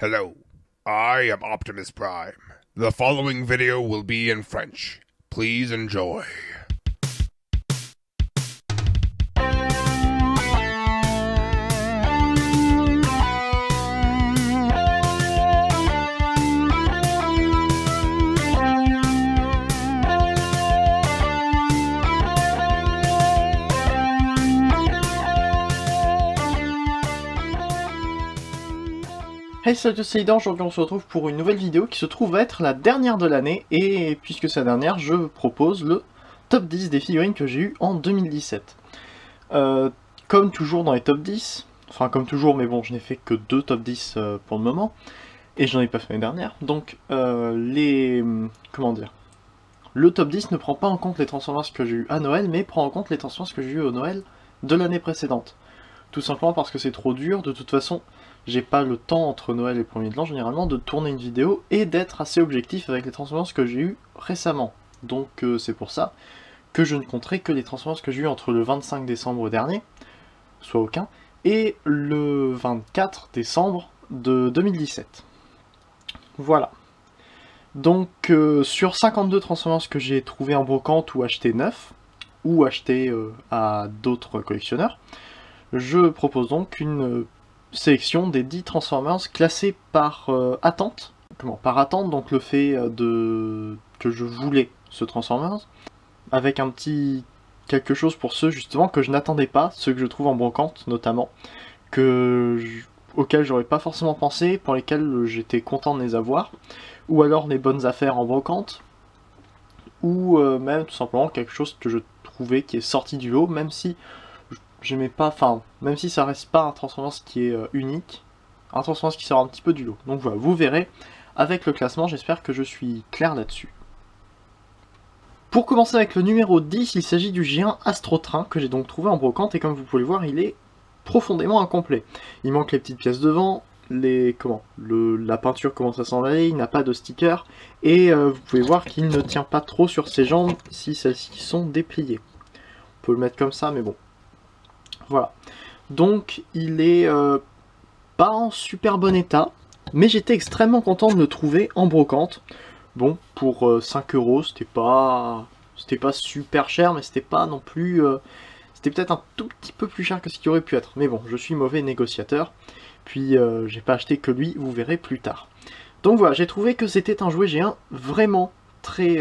Hello, I am Optimus Prime. The following video will be in French. Please enjoy. Hey salut c'est Aidan, aujourd'hui on se retrouve pour une nouvelle vidéo qui se trouve être la dernière de l'année, et puisque c'est la dernière, je propose le top 10 des figurines que j'ai eu en 2017. Comme toujours dans les top 10, enfin comme toujours, mais bon je n'ai fait que 2 top 10 pour le moment, et j'en ai pas fait l'année dernière, donc comment dire, le top 10 ne prend pas en compte les Transformers que j'ai eu à Noël, mais prend en compte les Transformers que j'ai eu au Noël de l'année précédente. Tout simplement parce que c'est trop dur, de toute façon j'ai pas le temps entre Noël et le 1er de l'an généralement de tourner une vidéo et d'être assez objectif avec les Transformers que j'ai eu récemment. Donc c'est pour ça que je ne compterai que les Transformers que j'ai eu entre le 25 décembre dernier, soit aucun, et le 24 décembre de 2017. Voilà. Donc sur 52 Transformers que j'ai trouvé en brocante ou acheté neuf, ou acheté à d'autres collectionneurs, je propose donc une sélection des 10 Transformers classés par attente. Par attente, donc le fait que je voulais ce Transformers, avec un petit quelque chose pour ceux justement que je n'attendais pas, ceux que je trouve en brocante notamment, auxquels j'aurais pas forcément pensé, pour lesquels j'étais content de les avoir, ou alors les bonnes affaires en brocante, ou même tout simplement quelque chose que je trouvais qui est sorti du lot, même si j'aimais pas, enfin, même si ça reste pas un Transformers qui est unique, un Transformers qui sort un petit peu du lot. Donc voilà, vous verrez avec le classement, j'espère que je suis clair là-dessus. Pour commencer avec le numéro 10, il s'agit du géant Astrotrain, que j'ai donc trouvé en brocante, et comme vous pouvez le voir, il est profondément incomplet. Il manque les petites pièces devant, la peinture commence à s'en aller, il n'a pas de sticker, et vous pouvez voir qu'il ne tient pas trop sur ses jambes si celles-ci sont dépliées. On peut le mettre comme ça, mais bon. Voilà, donc il est pas en super bon état, mais j'étais extrêmement content de le trouver en brocante. Bon, pour 5 €, c'était pas super cher, mais c'était pas non plus... c'était peut-être un tout petit peu plus cher que ce qui aurait pu être. Mais bon, je suis mauvais négociateur, puis j'ai pas acheté que lui, vous verrez plus tard. Donc voilà, j'ai trouvé que c'était un jouet géant vraiment très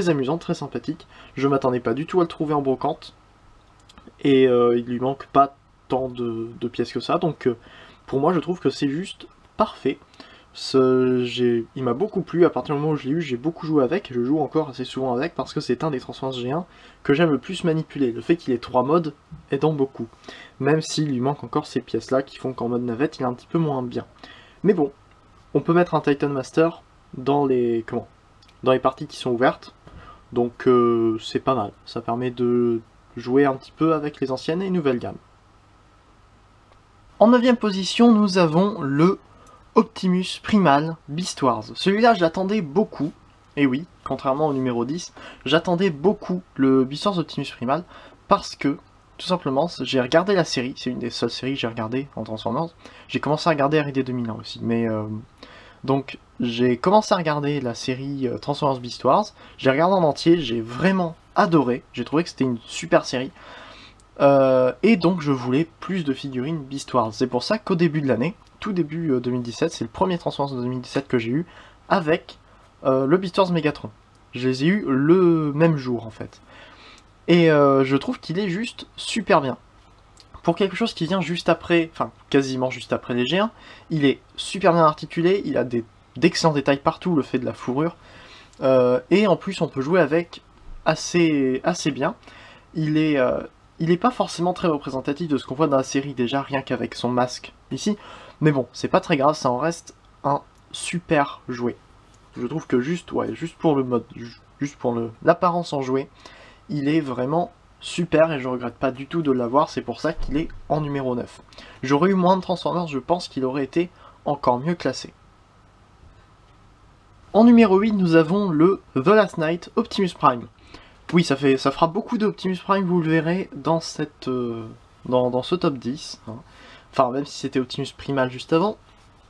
amusant, très sympathique. Je m'attendais pas du tout à le trouver en brocante. Et il lui manque pas tant de pièces que ça, donc pour moi je trouve que c'est juste parfait. Il m'a beaucoup plu, à partir du moment où je l'ai eu, j'ai beaucoup joué avec, et je joue encore assez souvent avec, parce que c'est un des Transformers géants que j'aime le plus manipuler. Le fait qu'il ait 3 modes aidant beaucoup, même s'il lui manque encore ces pièces là qui font qu'en mode navette il est un petit peu moins bien. Mais bon, on peut mettre un Titan Master dans les parties qui sont ouvertes, donc c'est pas mal, ça permet de jouer un petit peu avec les anciennes et nouvelles gammes. En 9ème position, nous avons le Optimus Primal Beast Wars. Celui-là, je l'attendais beaucoup, et oui, contrairement au numéro 10, j'attendais beaucoup le Beast Wars Optimus Primal, parce que, tout simplement, j'ai regardé la série, c'est une des seules séries que j'ai regardées en Transformers. J'ai commencé à regarder R&D 2001 aussi, mais... donc, j'ai commencé à regarder la série Transformers Beast Wars, j'ai regardé en entier, j'ai vraiment adoré, j'ai trouvé que c'était une super série, et donc je voulais plus de figurines Beast Wars. C'est pour ça qu'au début de l'année, tout début 2017, c'est le premier Transformers de 2017 que j'ai eu, avec le Beast Wars Megatron. Je les ai eu le même jour en fait. Et je trouve qu'il est juste super bien. Pour quelque chose qui vient juste après, enfin quasiment juste après les G1, il est super bien articulé, il a d'excellents détails partout, le fait de la fourrure, et en plus on peut jouer avec assez bien. Il est pas forcément très représentatif de ce qu'on voit dans la série déjà, rien qu'avec son masque ici, mais bon, c'est pas très grave, ça en reste un super jouet. Je trouve que juste pour le mode, juste pour l'apparence en jouet, il est vraiment super et je regrette pas du tout de l'avoir, c'est pour ça qu'il est en numéro 9. J'aurais eu moins de Transformers, je pense qu'il aurait été encore mieux classé. En numéro 8, nous avons le The Last Knight Optimus Prime. Oui, ça fera beaucoup d'Optimus Prime, vous le verrez dans dans ce top 10. Hein. Enfin, même si c'était Optimus Primal juste avant.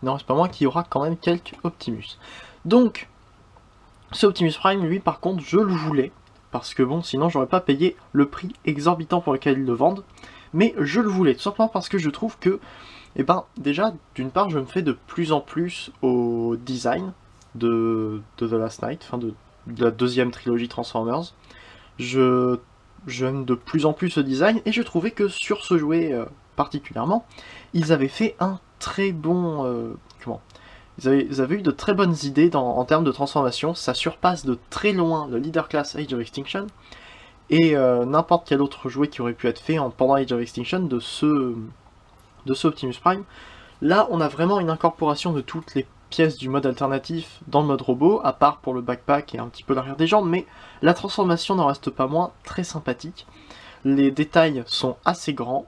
il n'en reste pas moins qu'il y aura quand même quelques Optimus. Donc, ce Optimus Prime, lui, par contre, je le voulais, parce que bon, sinon j'aurais pas payé le prix exorbitant pour lequel ils le vendent, mais je le voulais, tout simplement parce que je trouve que, eh ben, déjà, d'une part, je me fais de plus en plus au design de The Last Knight, enfin de la deuxième trilogie Transformers. J'aime de plus en plus ce design, et je trouvais que sur ce jouet particulièrement, ils avaient fait un très bon... Ils avaient eu de très bonnes idées en termes de transformation, ça surpasse de très loin le Leader Class Age of Extinction, et n'importe quel autre jouet qui aurait pu être fait pendant Age of Extinction de ce Optimus Prime. Là, on a vraiment une incorporation de toutes les pièces du mode alternatif dans le mode robot, à part pour le backpack et un petit peu l'arrière des jambes, mais la transformation n'en reste pas moins très sympathique. Les détails sont assez grands,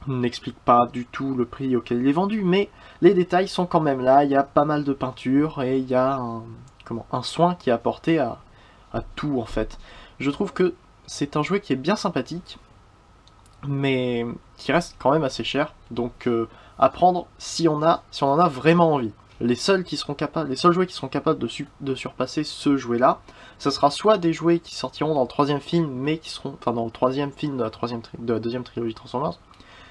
n'explique pas du tout le prix auquel il est vendu, mais les détails sont quand même là, il y a pas mal de peinture et il y a un soin qui est apporté à tout en fait. Je trouve que c'est un jouet qui est bien sympathique, mais qui reste quand même assez cher, donc à prendre si on en a vraiment envie. Les seuls jouets qui seront capables de surpasser ce jouet-là, ce sera soit des jouets qui sortiront dans le troisième film, mais qui seront, enfin dans le troisième film de la deuxième trilogie Transformers,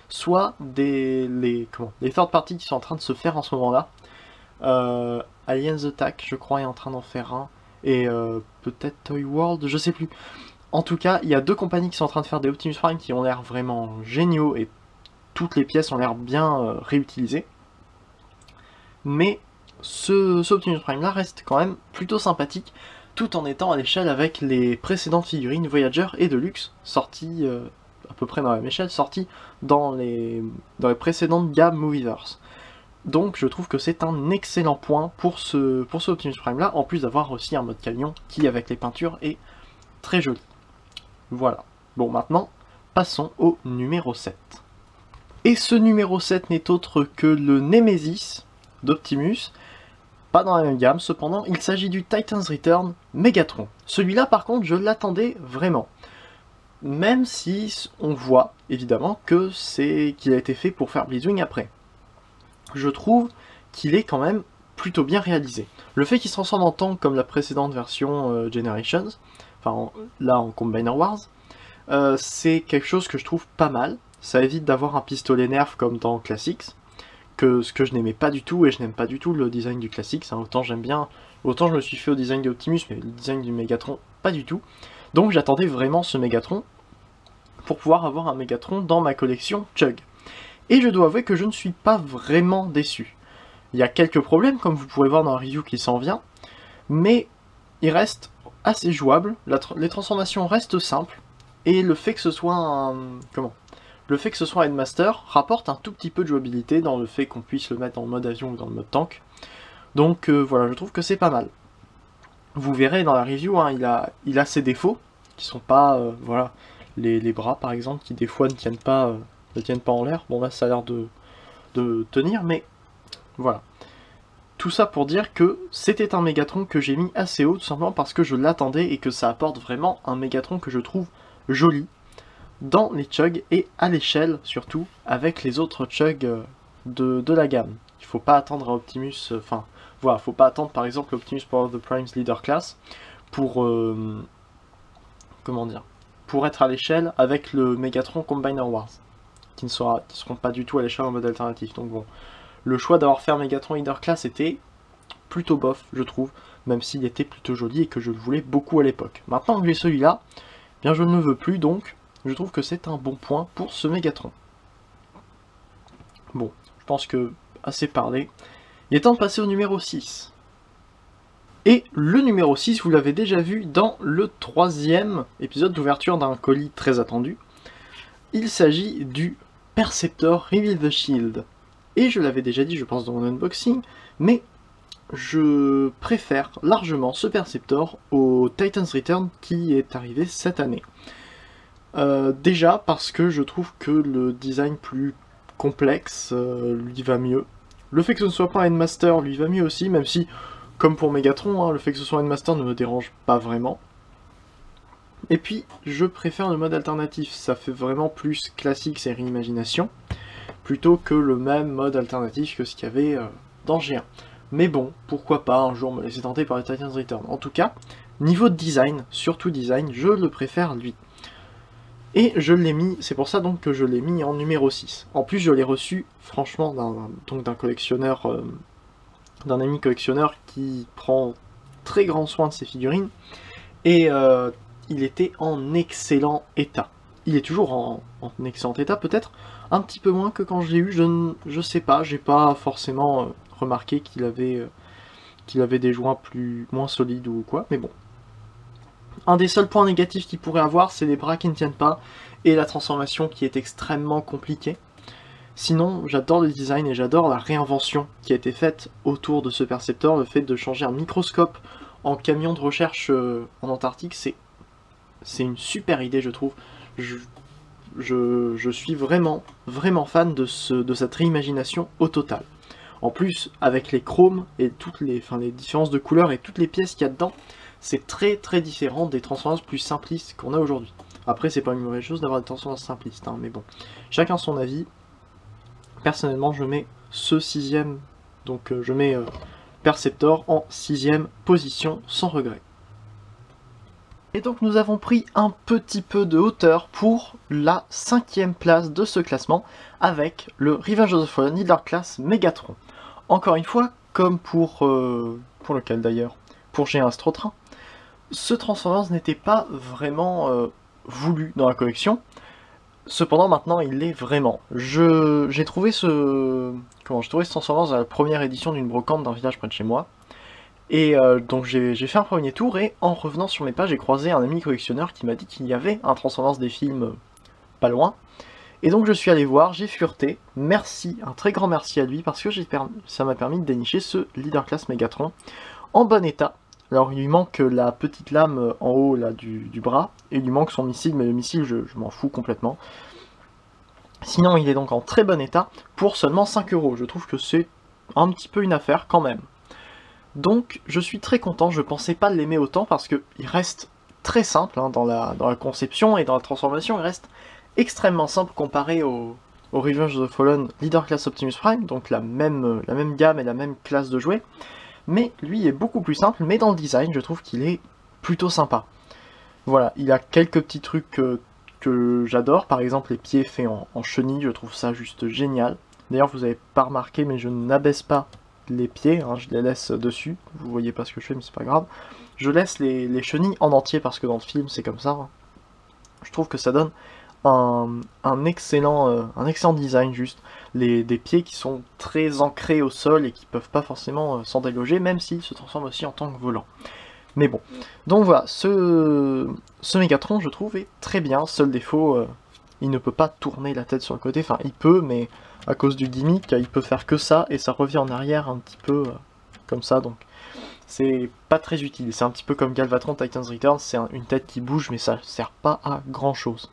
soit les third parties qui sont en train de se faire en ce moment-là. Aliens Attack, je crois, est en train d'en faire un, et peut-être Toy World, je sais plus. En tout cas, il y a deux compagnies qui sont en train de faire des Optimus Prime qui ont l'air vraiment géniaux, et toutes les pièces ont l'air bien réutilisées. Mais ce Optimus Prime là reste quand même plutôt sympathique, tout en étant à l'échelle avec les précédentes figurines Voyager et Deluxe, sorties à peu près dans la même échelle, sorties dans les précédentes gammes Movieverse. Donc je trouve que c'est un excellent point pour ce Optimus Prime là, en plus d'avoir aussi un mode camion qui, avec les peintures, est très joli. Voilà. Bon, maintenant, passons au numéro 7. Et ce numéro 7 n'est autre que le Nemesis d'Optimus, pas dans la même gamme, cependant, il s'agit du Titan's Return Megatron. Celui-là, par contre, je l'attendais vraiment. Même si on voit, évidemment, qu'il a été fait pour faire Blitzwing après. Je trouve qu'il est quand même plutôt bien réalisé. Le fait qu'il se transforme en tank comme la précédente version Generations, enfin là en Combiner Wars, c'est quelque chose que je trouve pas mal. Ça évite d'avoir un pistolet nerf comme dans Classics, ce que je n'aimais pas du tout, et je n'aime pas du tout le design du Classics, hein. Autant j'aime bien, autant je me suis fait au design d'Optimus, mais le design du Megatron, pas du tout. Donc j'attendais vraiment ce Megatron pour pouvoir avoir un Megatron dans ma collection Chug. Et je dois avouer que je ne suis pas vraiment déçu. Il y a quelques problèmes, comme vous pourrez voir dans la review qui s'en vient, mais il reste assez jouable, les transformations restent simples, et le fait que ce soit un Headmaster rapporte un tout petit peu de jouabilité dans le fait qu'on puisse le mettre en mode avion ou dans le mode tank. Donc voilà, je trouve que c'est pas mal. Vous verrez dans la review, hein, il a ses défauts, qui sont pas, voilà, les bras par exemple, qui des fois ne tiennent pas en l'air. Bon là ça a l'air de tenir, mais voilà. Tout ça pour dire que c'était un Megatron que j'ai mis assez haut, tout simplement parce que je l'attendais et que ça apporte vraiment un Megatron que je trouve joli dans les Chug et à l'échelle surtout avec les autres Chug de la gamme. Il faut pas attendre à Optimus, enfin voilà, faut pas attendre par exemple Optimus Power of the Primes Leader Class pour pour être à l'échelle avec le Megatron Combiner Wars, qui ne seront pas du tout à l'échelle en mode alternatif. Donc bon, le choix d'avoir fait un Megatron Leader Class était plutôt bof, je trouve, même s'il était plutôt joli et que je le voulais beaucoup à l'époque. Maintenant que j'ai celui-là, bien je ne le veux plus, donc je trouve que c'est un bon point pour ce Megatron. Bon, je pense que assez parlé. Il est temps de passer au numéro 6. Et le numéro 6, vous l'avez déjà vu dans le 3e épisode d'ouverture d'un colis très attendu. Il s'agit du Perceptor Reveal the Shield. Et je l'avais déjà dit, je pense, dans mon unboxing, mais je préfère largement ce Perceptor au Titan's Return qui est arrivé cette année. Déjà parce que je trouve que le design plus complexe lui va mieux. Le fait que ce ne soit pas un Headmaster lui va mieux aussi, même si, comme pour Megatron, hein, le fait que ce soit un Headmaster ne me dérange pas vraiment. Et puis, je préfère le mode alternatif, ça fait vraiment plus classique et réimagination, plutôt que le même mode alternatif que ce qu'il y avait dans G1. Mais bon, pourquoi pas un jour me laisser tenter par le Titan's Return. En tout cas, niveau design, surtout design, je le préfère lui. Et je l'ai mis, c'est pour ça donc que je l'ai mis en numéro 6. En plus, je l'ai reçu, franchement, d'un collectionneur, d'un ami collectionneur qui prend très grand soin de ses figurines. Et il était en excellent état. Il est toujours en excellent état, peut-être un petit peu moins que quand je l'ai eu, je sais pas, j'ai pas forcément remarqué qu'il avait des joints moins solides ou quoi, mais bon. Un des seuls points négatifs qu'il pourrait avoir, c'est les bras qui ne tiennent pas, et la transformation qui est extrêmement compliquée. Sinon, j'adore le design et j'adore la réinvention qui a été faite autour de ce Perceptor, le fait de changer un microscope en camion de recherche en Antarctique, c'est une super idée, je trouve. Je suis vraiment fan de cette réimagination au total. En plus, avec les chromes et les différences de couleurs et toutes les pièces qu'il y a dedans, c'est très différent des Transformers plus simplistes qu'on a aujourd'hui. Après, c'est pas une mauvaise chose d'avoir des Transformers simplistes, hein, mais bon, chacun son avis. Personnellement, je mets ce 6ème, donc je mets Perceptor en 6ème position, sans regret. Et donc nous avons pris un petit peu de hauteur pour la 5ème place de ce classement, avec le Revenge of the Fallen Leader Class Megatron. Encore une fois, comme pour lequel d'ailleurs, pour G1 Astrotrain, ce Transformers n'était pas vraiment voulu dans la collection. Cependant, maintenant, il l'est vraiment. J'ai trouvé ce Transformers à la première édition d'une brocante d'un village près de chez moi. Et donc j'ai fait un premier tour, et en revenant sur mes pages, j'ai croisé un ami collectionneur qui m'a dit qu'il y avait un Transformers des films pas loin. Et donc je suis allé voir, j'ai fureté, merci, un très grand merci à lui, parce que ça m'a permis de dénicher ce Leader Class Megatron en bon état. Alors il lui manque la petite lame en haut là, du bras, et il lui manque son missile, mais le missile je m'en fous complètement. Sinon il est donc en très bon état, pour seulement 5 €, je trouve que c'est un petit peu une affaire quand même. Donc je suis très content, je pensais pas l'aimer autant, parce qu'il reste très simple hein, dans la conception et dans la transformation, il reste extrêmement simple comparé au Revenge of the Fallen Leader Class Optimus Prime, donc la même gamme et la même classe de jouets. Mais lui est beaucoup plus simple, mais dans le design, je trouve qu'il est plutôt sympa. Voilà, il a quelques petits trucs que j'adore, par exemple les pieds faits en chenille, je trouve ça juste génial. D'ailleurs, vous n'avez pas remarqué, mais je n'abaisse pas les pieds, hein, je les laisse dessus. Vous voyez pas ce que je fais, mais c'est pas grave. Je laisse les chenilles en entier, parce que dans le film, c'est comme ça. Hein. Je trouve que ça donne un excellent design, juste. Des pieds qui sont très ancrés au sol et qui peuvent pas forcément s'en déloger, même s'ils se transforment aussi en tant que volant. Mais bon, donc voilà, ce Megatron, je trouve, est très bien. Seul défaut, il ne peut pas tourner la tête sur le côté, enfin il peut, mais à cause du gimmick, il peut faire que ça, et ça revient en arrière un petit peu comme ça, donc c'est pas très utile. C'est un petit peu comme Galvatron Titan's Return, c'est une tête qui bouge, mais ça sert pas à grand chose.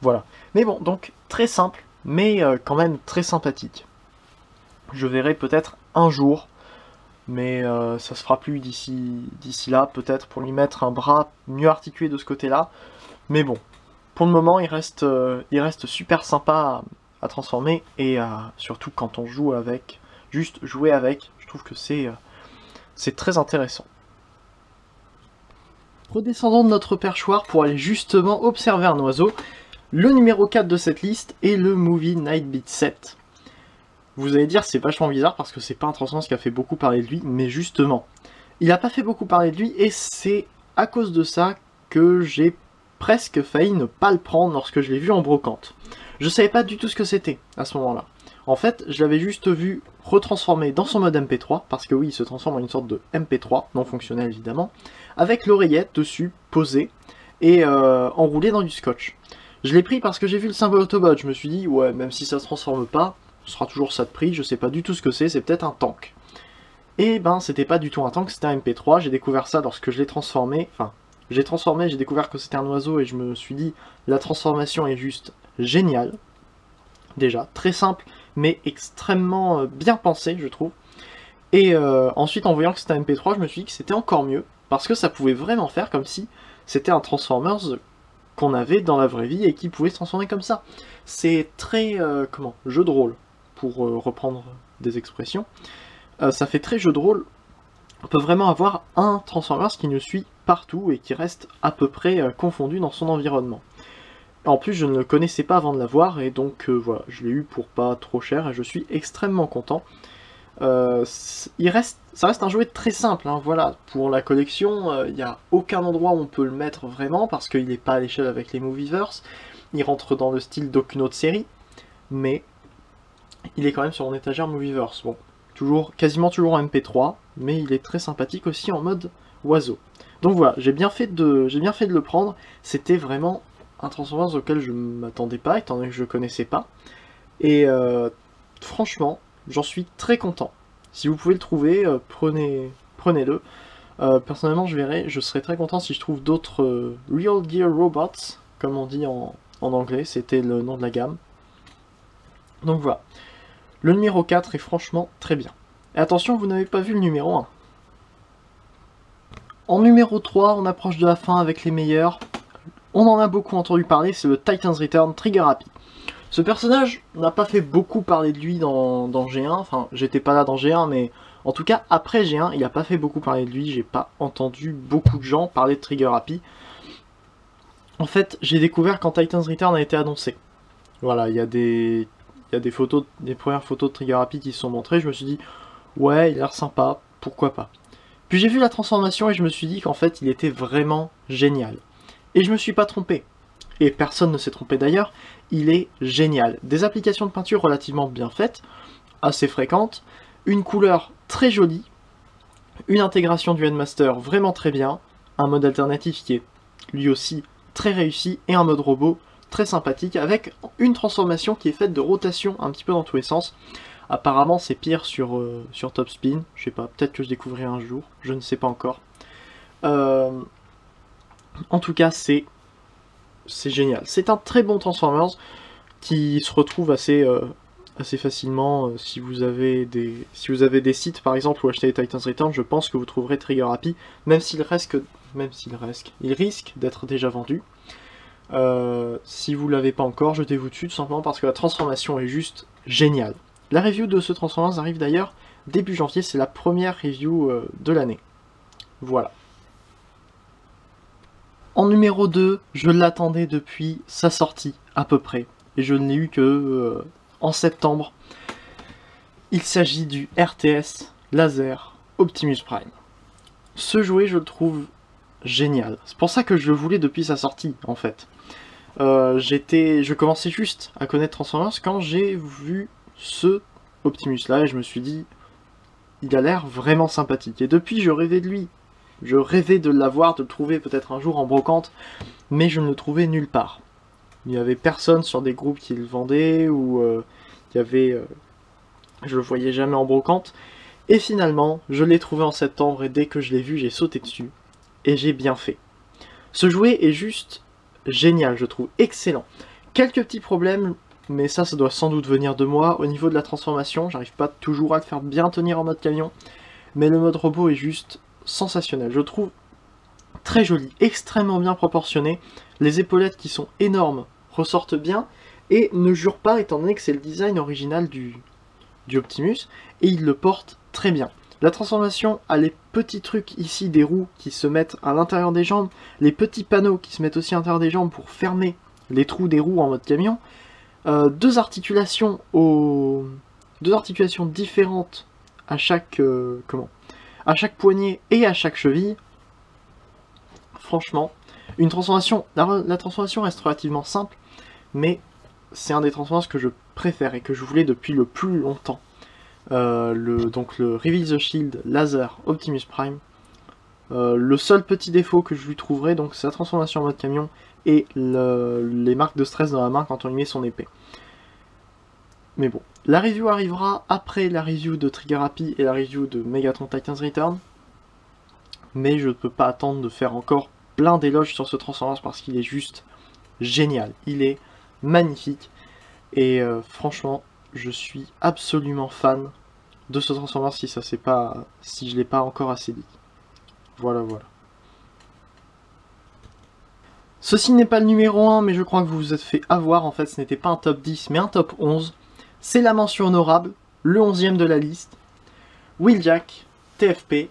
Voilà. Mais bon, donc très simple, mais quand même très sympathique. Je verrai peut-être un jour, mais ça se fera plus d'ici là, peut-être pour lui mettre un bras mieux articulé de ce côté-là. Mais bon, pour le moment, il reste super sympa à transformer, et surtout quand on joue avec, juste jouer avec, je trouve que c'est très intéressant. Redescendons de notre perchoir pour aller justement observer un oiseau. Le numéro 4 de cette liste est le Movie Nightbeat 7. Vous allez dire c'est vachement bizarre parce que c'est pas un Transformers qui a fait beaucoup parler de lui, mais justement, il a pas fait beaucoup parler de lui, et c'est à cause de ça que j'ai presque failli ne pas le prendre lorsque je l'ai vu en brocante. Je savais pas du tout ce que c'était à ce moment-là. En fait, je l'avais juste vu retransformé dans son mode MP3, parce que oui, il se transforme en une sorte de MP3, non fonctionnel évidemment, avec l'oreillette dessus, posée, et enroulée dans du scotch. Je l'ai pris parce que j'ai vu le symbole Autobot, je me suis dit, ouais, même si ça se transforme pas, ce sera toujours ça de prix, je sais pas du tout ce que c'est peut-être un tank. Et ben, c'était pas du tout un tank, c'était un MP3, j'ai découvert ça lorsque je l'ai transformé, enfin, j'ai découvert que c'était un oiseau, et je me suis dit, la transformation est juste géniale. Déjà, très simple, mais extrêmement bien pensé, je trouve. Et ensuite, en voyant que c'était un MP3, je me suis dit que c'était encore mieux, parce que ça pouvait vraiment faire comme si c'était un Transformers qu'on avait dans la vraie vie et qui pouvait se transformer comme ça. C'est très, jeu de rôle, pour reprendre des expressions. ça fait très jeu de rôle. On peut vraiment avoir un Transformers qui nous suit partout et qui reste à peu près confondu dans son environnement. En plus, je ne le connaissais pas avant de l'avoir, et donc voilà, je l'ai eu pour pas trop cher, et je suis extrêmement content. Ça reste un jouet très simple, hein, voilà. Pour la collection, il n'y a aucun endroit où on peut le mettre vraiment, parce qu'il n'est pas à l'échelle avec les Movieverse. Il rentre dans le style d'aucune autre série, mais il est quand même sur mon étagère Movieverse. Bon, quasiment toujours en MP3, mais il est très sympathique aussi en mode oiseau. Donc voilà, j'ai bien fait de le prendre. C'était vraiment un Transformers auquel je ne m'attendais pas, étant donné que je ne connaissais pas. Et franchement, j'en suis très content. Si vous pouvez le trouver, prenez-le. Personnellement, je serais très content si je trouve d'autres Real Gear Robots, comme on dit en anglais, c'était le nom de la gamme. Donc voilà. Le numéro 4 est franchement très bien. Et attention, vous n'avez pas vu le numéro 1. En numéro 3, on approche de la fin avec les meilleurs. On en a beaucoup entendu parler, c'est le Titan's Return Trigger Happy. Ce personnage n'a pas fait beaucoup parler de lui dans G1, enfin j'étais pas là dans G1, mais en tout cas après G1, il n'a pas fait beaucoup parler de lui, j'ai pas entendu beaucoup de gens parler de Trigger Happy. En fait, j'ai découvert quand Titan's Return a été annoncé. Voilà, il y a des photos, des premières photos de Trigger Happy qui se sont montrées, je me suis dit, ouais, il a l'air sympa, pourquoi pas. Puis j'ai vu la transformation et je me suis dit qu'en fait, il était vraiment génial. Et je me suis pas trompé. Et personne ne s'est trompé d'ailleurs, il est génial. Des applications de peinture relativement bien faites, assez fréquentes, une couleur très jolie, une intégration du Headmaster vraiment très bien, un mode alternatif qui est lui aussi très réussi, et un mode robot très sympathique, avec une transformation qui est faite de rotation un petit peu dans tous les sens. Apparemment c'est pire sur Top Spin, je sais pas, peut-être que je découvrirai un jour, je ne sais pas encore. En tout cas c'est génial. C'est un très bon Transformers qui se retrouve assez facilement si vous avez des sites par exemple où acheter les Titan's Return, je pense que vous trouverez Trigger Happy, même s'il risque d'être déjà vendu. Si vous l'avez pas encore, jetez-vous dessus tout simplement parce que la transformation est juste géniale. La review de ce Transformers arrive d'ailleurs début janvier, c'est la première review de l'année. Voilà. En numéro 2, je l'attendais depuis sa sortie, à peu près. Et je ne l'ai eu que en septembre. Il s'agit du RTS Laser Optimus Prime. Ce jouet, je le trouve génial. C'est pour ça que je le voulais depuis sa sortie, en fait. Je commençais juste à connaître Transformers quand j'ai vu ce Optimus-là, et je me suis dit, il a l'air vraiment sympathique. Et depuis, je rêvais de lui. Je rêvais de l'avoir, de le trouver peut-être un jour en brocante, mais je ne le trouvais nulle part. Il n'y avait personne sur des groupes qui le vendaient, ou je le voyais jamais en brocante. Et finalement, je l'ai trouvé en septembre, et dès que je l'ai vu, j'ai sauté dessus. Et j'ai bien fait. Ce jouet est juste génial, je trouve, excellent. Quelques petits problèmes, mais ça doit sans doute venir de moi. Au niveau de la transformation, j'arrive pas toujours à le faire bien tenir en mode camion, mais le mode robot est juste sensationnel, je trouve très joli, extrêmement bien proportionné, les épaulettes qui sont énormes ressortent bien, et ne jurent pas étant donné que c'est le design original du Optimus, et il le porte très bien. La transformation a les petits trucs ici des roues qui se mettent à l'intérieur des jambes, les petits panneaux qui se mettent aussi à l'intérieur des jambes pour fermer les trous des roues en mode camion, deux articulations différentes à chaque poignet et à chaque cheville. Franchement, une transformation, la transformation reste relativement simple, mais c'est un des Transformers que je préfère et que je voulais depuis le plus longtemps. Donc le Reveal the Shield Laser Optimus Prime. Le seul petit défaut que je lui trouverais, donc c'est la transformation en mode camion et les marques de stress dans la main quand on lui met son épée. Mais bon, la review arrivera après la review de Trigger Happy et la review de Megatron Titan's Return. Mais je ne peux pas attendre de faire encore plein d'éloges sur ce Transformers parce qu'il est juste génial. Il est magnifique. Et franchement, je suis absolument fan de ce Transformers si je ne l'ai pas encore assez dit. Voilà. Ceci n'est pas le numéro 1, mais je crois que vous vous êtes fait avoir. En fait, ce n'était pas un top 10, mais un top 11. C'est la mention honorable, le 11e de la liste. Wheeljack TFP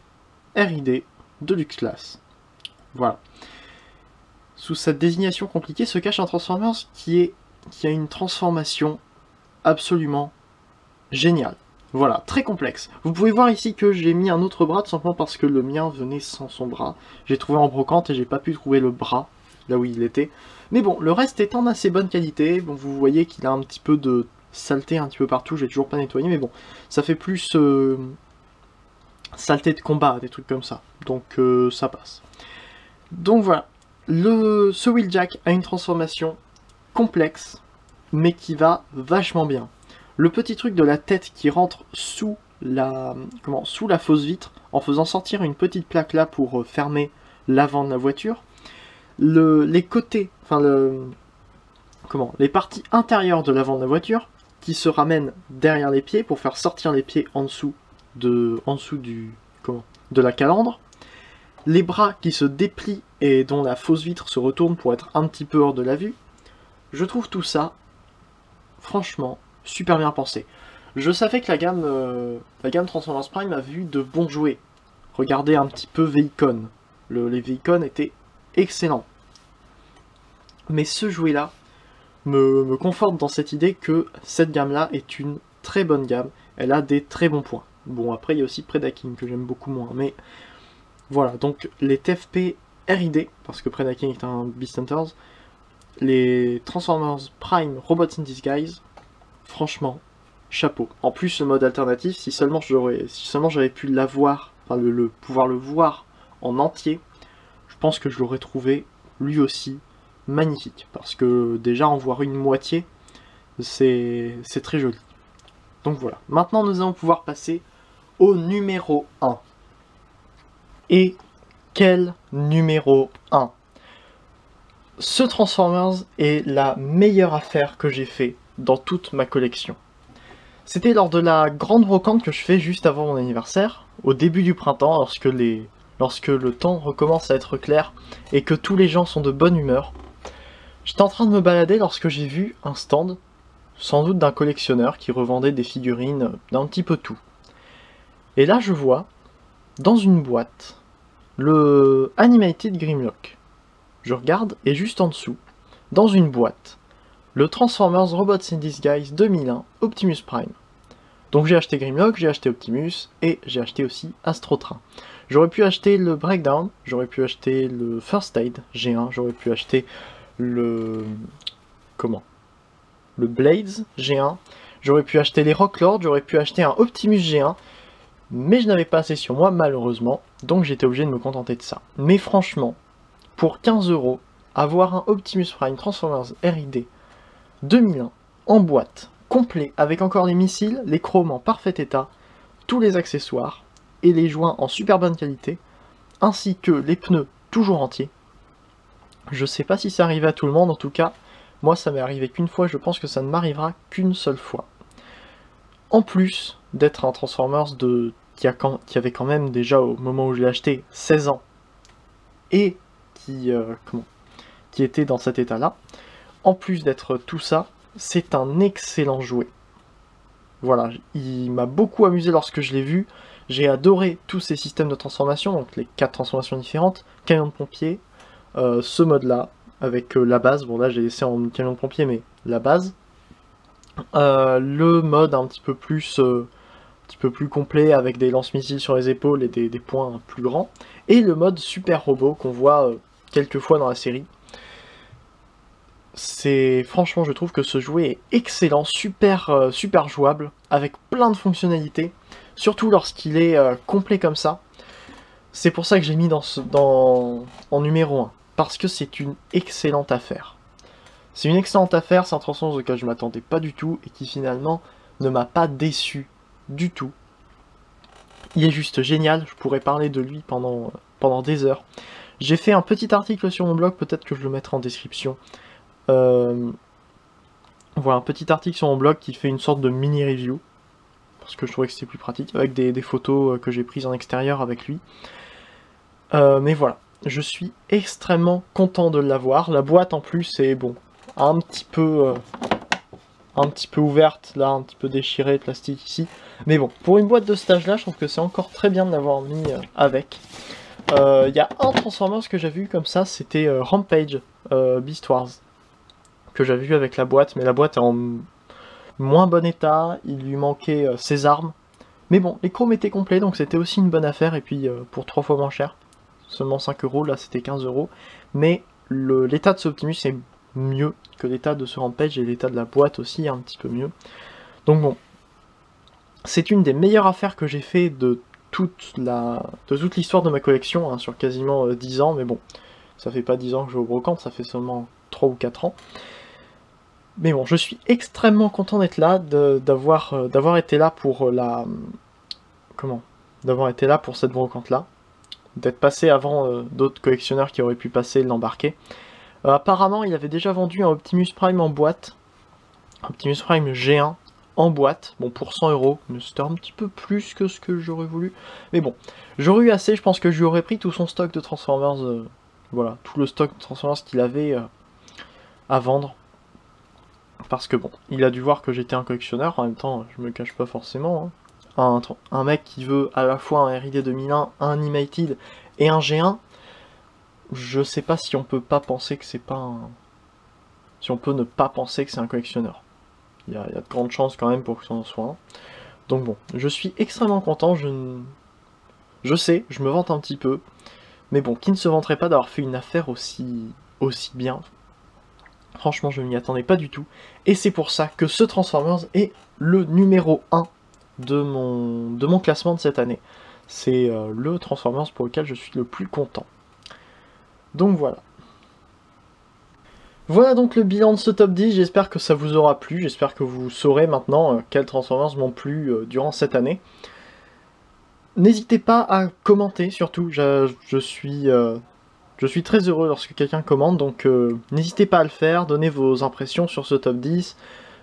RID Deluxe Class. Voilà. Sous cette désignation compliquée se cache un Transformers qui a une transformation absolument géniale. Voilà, très complexe. Vous pouvez voir ici que j'ai mis un autre bras, tout simplement parce que le mien venait sans son bras. J'ai trouvé en brocante et j'ai pas pu trouver le bras, là où il était. Mais bon, le reste est en assez bonne qualité. Bon, vous voyez qu'il a un petit peu de saleté un petit peu partout, j'ai toujours pas nettoyé, mais bon, ça fait plus saleté de combat, des trucs comme ça. Donc ça passe. Donc voilà, ce Wheeljack a une transformation complexe, mais qui va vachement bien. Le petit truc de la tête qui rentre sous la fausse vitre, en faisant sortir une petite plaque là pour fermer l'avant de la voiture. Les côtés, les parties intérieures de l'avant de la voiture, qui se ramènent derrière les pieds pour faire sortir les pieds en dessous de la calandre. Les bras qui se déplient et dont la fausse vitre se retourne pour être un petit peu hors de la vue. Je trouve tout ça, franchement, super bien pensé. Je savais que la gamme Transformers Prime a vu de bons jouets. Regardez un petit peu Vehicon. Les Vehicon étaient excellents. Mais ce jouet-là me conforte dans cette idée que cette gamme-là est une très bonne gamme. Elle a des très bons points. Bon, après, il y a aussi Predaking que j'aime beaucoup moins. Mais voilà, donc les TFP RID, parce que Predaking est un Beast Hunters, les Transformers Prime Robots in Disguise, franchement, chapeau. En plus, le mode alternatif, si seulement j'avais pu l'avoir, pouvoir le voir en entier, je pense que je l'aurais trouvé lui aussi magnifique. Parce que déjà en voir une moitié, c'est très joli. Donc voilà. Maintenant, nous allons pouvoir passer au numéro 1. Et quel numéro 1? Ce Transformers est la meilleure affaire que j'ai fait dans toute ma collection. C'était lors de la grande brocante que je fais juste avant mon anniversaire, au début du printemps, lorsque le temps recommence à être clair et que tous les gens sont de bonne humeur. J'étais en train de me balader lorsque j'ai vu un stand, sans doute d'un collectionneur qui revendait des figurines d'un petit peu tout. Et là je vois, dans une boîte, le Animated Grimlock. Je regarde et juste en dessous, dans une boîte, le Transformers Robots in Disguise 2001 Optimus Prime. Donc j'ai acheté Grimlock, j'ai acheté Optimus et j'ai acheté aussi Astrotrain. J'aurais pu acheter le Breakdown, j'aurais pu acheter le First Aid G1, j'aurais pu acheter le Blades G1, j'aurais pu acheter les Rocklords, j'aurais pu acheter un Optimus G1, mais je n'avais pas assez sur moi malheureusement, donc j'étais obligé de me contenter de ça. Mais franchement, pour 15 €, avoir un Optimus Prime Transformers RID 2001 en boîte, complet, avec encore les missiles, les chromes en parfait état, tous les accessoires, et les joints en super bonne qualité, ainsi que les pneus toujours entiers. Je sais pas si ça arrive à tout le monde, en tout cas, moi ça m'est arrivé qu'une fois, je pense que ça ne m'arrivera qu'une seule fois. En plus d'être un Transformers qui avait quand même déjà, au moment où je l'ai acheté, 16 ans, et qui était dans cet état-là, en plus d'être tout ça, c'est un excellent jouet. Voilà, il m'a beaucoup amusé lorsque je l'ai vu. J'ai adoré tous ces systèmes de transformation, donc les 4 transformations différentes, camion de pompier, ce mode-là, avec la base, bon là j'ai laissé en camion de pompier, mais la base, le mode un petit peu plus complet, avec des lance-missiles sur les épaules et des points plus grands, et le mode super robot qu'on voit quelques fois dans la série. Franchement, je trouve que ce jouet est excellent, super jouable, avec plein de fonctionnalités, surtout lorsqu'il est complet comme ça. C'est pour ça que j'ai mis en numéro 1, parce que c'est une excellente affaire. C'est une excellente affaire, c'est un Transformers auquel je m'attendais pas du tout, et qui finalement ne m'a pas déçu du tout. Il est juste génial, je pourrais parler de lui pendant des heures. J'ai fait un petit article sur mon blog, peut-être que je le mettrai en description. Voilà, un petit article sur mon blog qui fait une sorte de mini-review, parce que je trouvais que c'était plus pratique, avec des photos que j'ai prises en extérieur avec lui. Mais voilà, je suis extrêmement content de l'avoir. La boîte en plus est, bon, un petit peu un petit peu ouverte, là un petit peu déchirée, plastique ici. Mais bon, pour une boîte de stage là, je trouve que c'est encore très bien de l'avoir mis avec. Il y a un Transformers que j'avais eu comme ça, c'était Rampage Beast Wars. Que j'avais vu avec la boîte, mais la boîte est en moins bon état, il lui manquait ses armes. Mais bon, les chromes étaient complets, donc c'était aussi une bonne affaire, et puis pour 3 fois moins cher. Seulement 5 €, là c'était 15 €. Mais l'état de ce Optimus est mieux que l'état de ce Rampage, et l'état de la boîte aussi est un petit peu mieux. Donc bon, c'est une des meilleures affaires que j'ai fait de toute l'histoire de ma collection, hein, sur quasiment 10 ans, mais bon, ça fait pas 10 ans que je vais au brocante, ça fait seulement 3 ou 4 ans. Mais bon, je suis extrêmement content d'être là, d'avoir été là pour d'avoir été là pour cette brocante-là, d'être passé avant d'autres collectionneurs qui auraient pu passer et l'embarquer. Apparemment, il avait déjà vendu un Optimus Prime en boîte, Optimus Prime G1 en boîte, bon pour 100 €, mais c'était un petit peu plus que ce que j'aurais voulu. Mais bon, j'aurais eu assez, je pense que je lui aurais pris tout son stock de Transformers, voilà, tout le stock de Transformers qu'il avait à vendre. Parce que bon, il a dû voir que j'étais un collectionneur, en même temps, je me cache pas forcément. Hein. Un mec qui veut à la fois un RID 2001, un Animated et un G1, je sais pas si on peut pas penser que c'est pas un... Si on peut ne pas penser que c'est un collectionneur. Il y a de grandes chances quand même pour que ça en soit un. Donc bon, je suis extrêmement content, je sais, je me vante un petit peu, mais bon, qui ne se vanterait pas d'avoir fait une affaire aussi bien? Franchement, je m'y attendais pas du tout. Et c'est pour ça que ce Transformers est le numéro 1 de mon classement de cette année. C'est le Transformers pour lequel je suis le plus content. Donc voilà. Voilà donc le bilan de ce top 10, j'espère que ça vous aura plu, j'espère que vous saurez maintenant quels Transformers m'ont plu durant cette année. N'hésitez pas à commenter surtout, je suis très heureux lorsque quelqu'un commente, donc n'hésitez pas à le faire, donnez vos impressions sur ce top 10,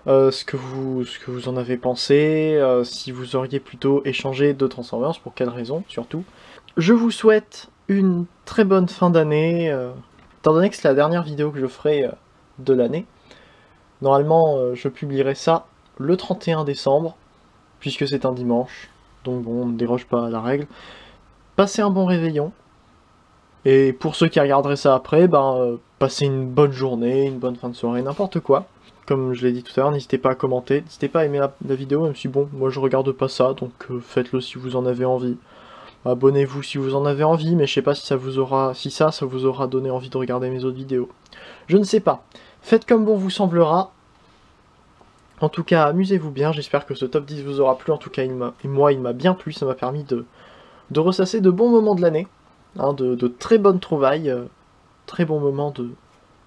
ce que vous en avez pensé, si vous auriez plutôt échangé de Transformers, pour quelles raisons surtout. Je vous souhaite une très bonne fin d'année, étant donné que c'est la dernière vidéo que je ferai de l'année. Normalement, je publierai ça le 31 décembre, puisque c'est un dimanche, donc bon, on ne déroge pas à la règle. Passez un bon réveillon. Et pour ceux qui regarderaient ça après, passez une bonne journée, une bonne fin de soirée, n'importe quoi. Comme je l'ai dit tout à l'heure, n'hésitez pas à commenter, n'hésitez pas à aimer la vidéo, même si bon, moi je regarde pas ça, donc faites-le si vous en avez envie. Abonnez-vous si vous en avez envie, mais je sais pas si ça vous aura donné envie de regarder mes autres vidéos. Je ne sais pas. Faites comme bon vous semblera. En tout cas, amusez-vous bien, j'espère que ce top 10 vous aura plu, en tout cas moi il m'a bien plu, ça m'a permis de ressasser de bons moments de l'année. Hein, de très bonnes trouvailles, très bons moments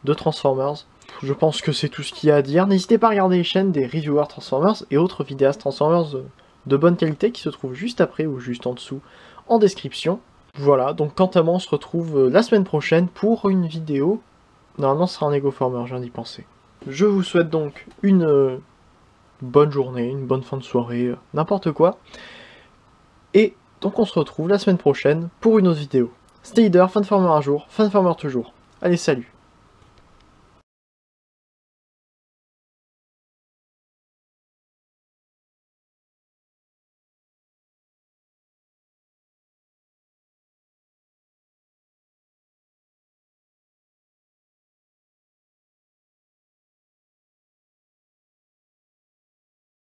de Transformers. Je pense que c'est tout ce qu'il y a à dire. N'hésitez pas à regarder les chaînes des reviewers Transformers et autres vidéastes Transformers de bonne qualité qui se trouvent juste après ou juste en dessous en description. Voilà, donc quant à moi on se retrouve la semaine prochaine pour une vidéo. Normalement ce sera un Egoformer, je viens d'y penser. Je vous souhaite donc une bonne journée, une bonne fin de soirée, n'importe quoi. Et donc on se retrouve la semaine prochaine pour une autre vidéo. Stay leader, fanformer un jour, fanformer toujours. Allez, salut!